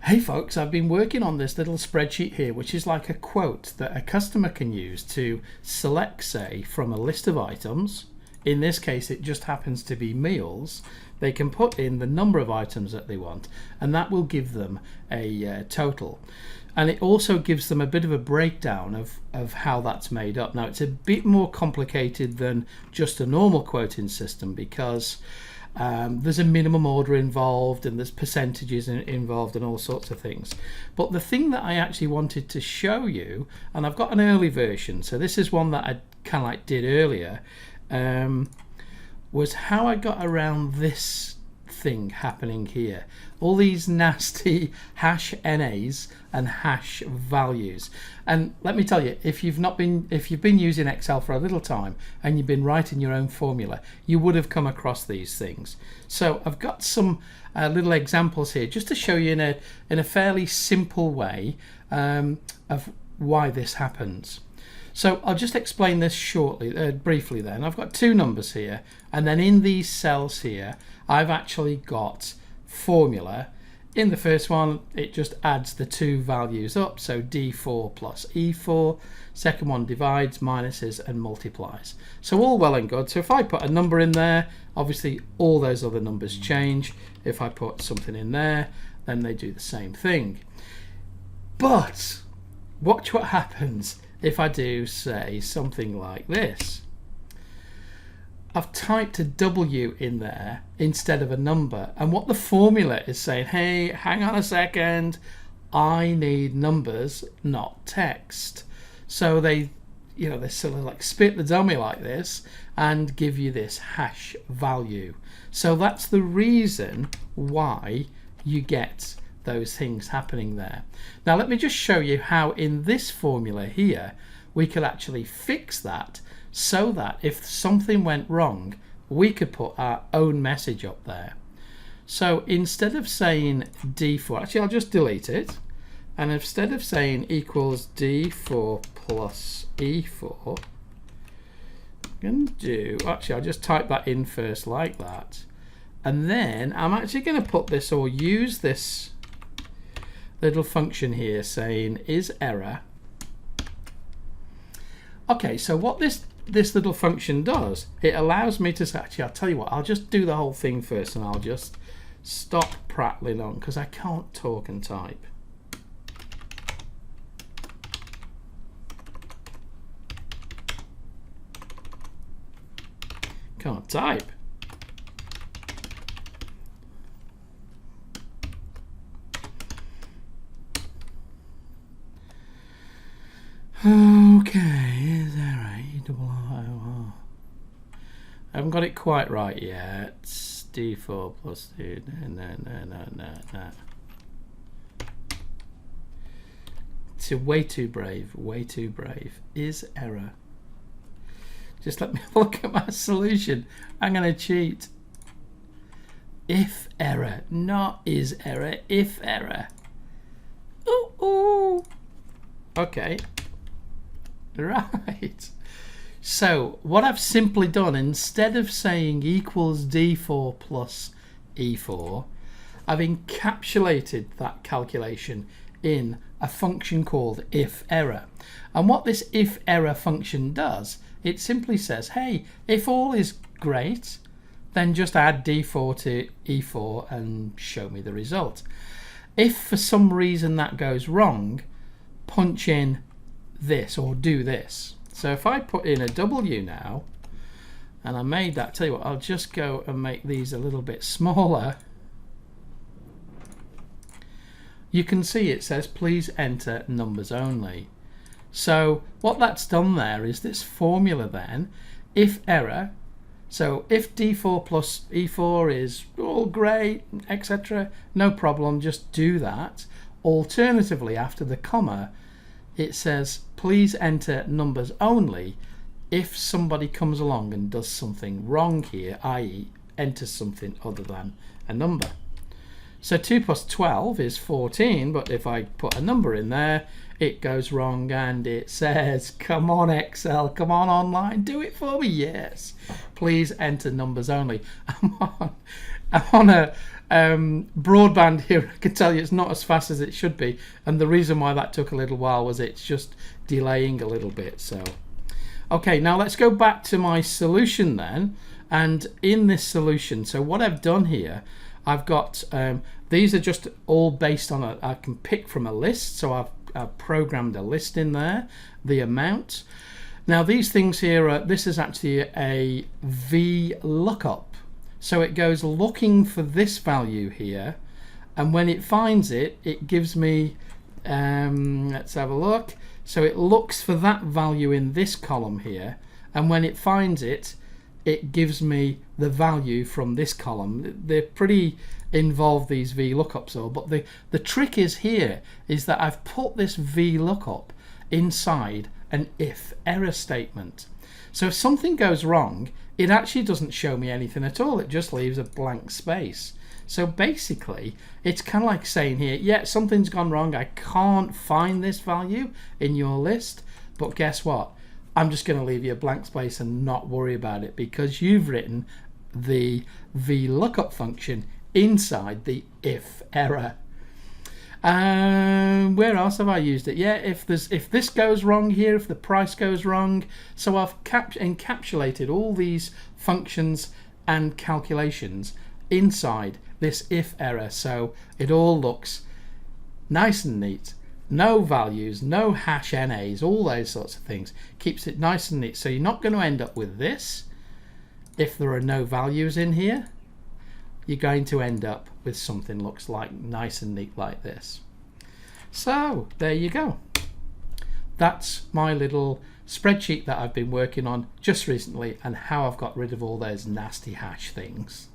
Hey folks, I've been working on this little spreadsheet here, which is like a quote that a customer can use to select, say, from a list of items. In this case, it just happens to be meals. They can put in the number of items that they want, and that will give them a total. And it also gives them a bit of a breakdown of how that's made up. Now, it's a bit more complicated than just a normal quoting system because there's a minimum order involved and there's percentages involved and all sorts of things. But the thing that I actually wanted to show you, and I've got an early version, so this is one that I kind of like did earlier, was how I got around this thing happening here. All these nasty hash NAs and hash values. And let me tell you, if you've been using Excel for a little time and you've been writing your own formula, you would have come across these things. So I've got some little examples here just to show you in a fairly simple way of why this happens. So I'll just explain this shortly, briefly then. I've got two numbers here, and then in these cells here, I've actually got formula. In the first one, it just adds the two values up, so D4 plus E4. Second one divides, minuses, and multiplies. So all well and good. So if I put a number in there, obviously all those other numbers change. If I put something in there, then they do the same thing. But watch what happens if I do, say, something like this. I've typed a W in there instead of a number, and what the formula is saying, hey, hang on a second, I need numbers, not text. So they sort of like spit the dummy like this and give you this hash value. So that's the reason why you get those things happening there. Now let me just show you how in this formula here we could actually fix that so that if something went wrong we could put our own message up there. So instead of saying D4, actually I'll just delete it, and instead of saying equals D4 plus E4, I'm going to do, actually I'll just type that in first like that, and then I'm actually going to put this or use this little function here saying is error. Okay, so what this little function does, it allows me to say, actually I'll tell you what, I'll just do the whole thing first and I'll just stop prattling on because I can't talk and type. Can't type. Okay, is there a I haven't got it quite right yet. D4 plus 2. No. It's way too brave. Way too brave. Is error. Just let me look at my solution. I'm going to cheat. If error, not is error. If error. Ooh. Okay. Right. So what I've simply done, instead of saying equals D4 plus E4, I've encapsulated that calculation in a function called if error. And what this if error function does, it simply says, hey, if all is great, then just add D4 to E4 and show me the result. If for some reason that goes wrong, punch in this or do this. So if I put in a W now, and I made that, tell you what, I'll just go and make these a little bit smaller. You can see it says please enter numbers only. So what that's done there is this formula then, if error, so if D4 plus E4 is all great, etc., no problem, just do that. Alternatively, after the comma, it says please enter numbers only if somebody comes along and does something wrong here, i.e. enters something other than a number. So 2 plus 12 is 14, but if I put a number in there, it goes wrong and it says, come on Excel, come on online, do it for me, yes. Please enter numbers only. I'm on Broadband here, I can tell you it's not as fast as it should be, and the reason why that took a little while was it's just delaying a little bit. So okay, now let's go back to my solution then. And in this solution, so what I've done here, I've got these are just all based on I can pick from a list. So I've programmed a list in there, the amount. Now these things here, this is actually a VLOOKUP. So it goes looking for this value here, and when it finds it, it gives me, let's have a look. So it looks for that value in this column here, and when it finds it, it gives me the value from this column. They're pretty involved, these VLOOKUPs all, but the trick is here is that I've put this VLOOKUP inside an if error statement. So if something goes wrong, it actually doesn't show me anything at all. It just leaves a blank space. So basically, it's kind of like saying here, yeah, something's gone wrong. I can't find this value in your list, but guess what? I'm just going to leave you a blank space and not worry about it because you've written the VLOOKUP function inside the if error. Where else have I used it? Yeah, if this goes wrong here, if the price goes wrong, so I've encapsulated all these functions and calculations inside this if error, so it all looks nice and neat. No values, no hash NAs, all those sorts of things. Keeps it nice and neat. So you're not going to end up with this if there are no values in here. You're going to end up with something looks like nice and neat like this. So there you go. That's my little spreadsheet that I've been working on just recently and how I've got rid of all those nasty hash things.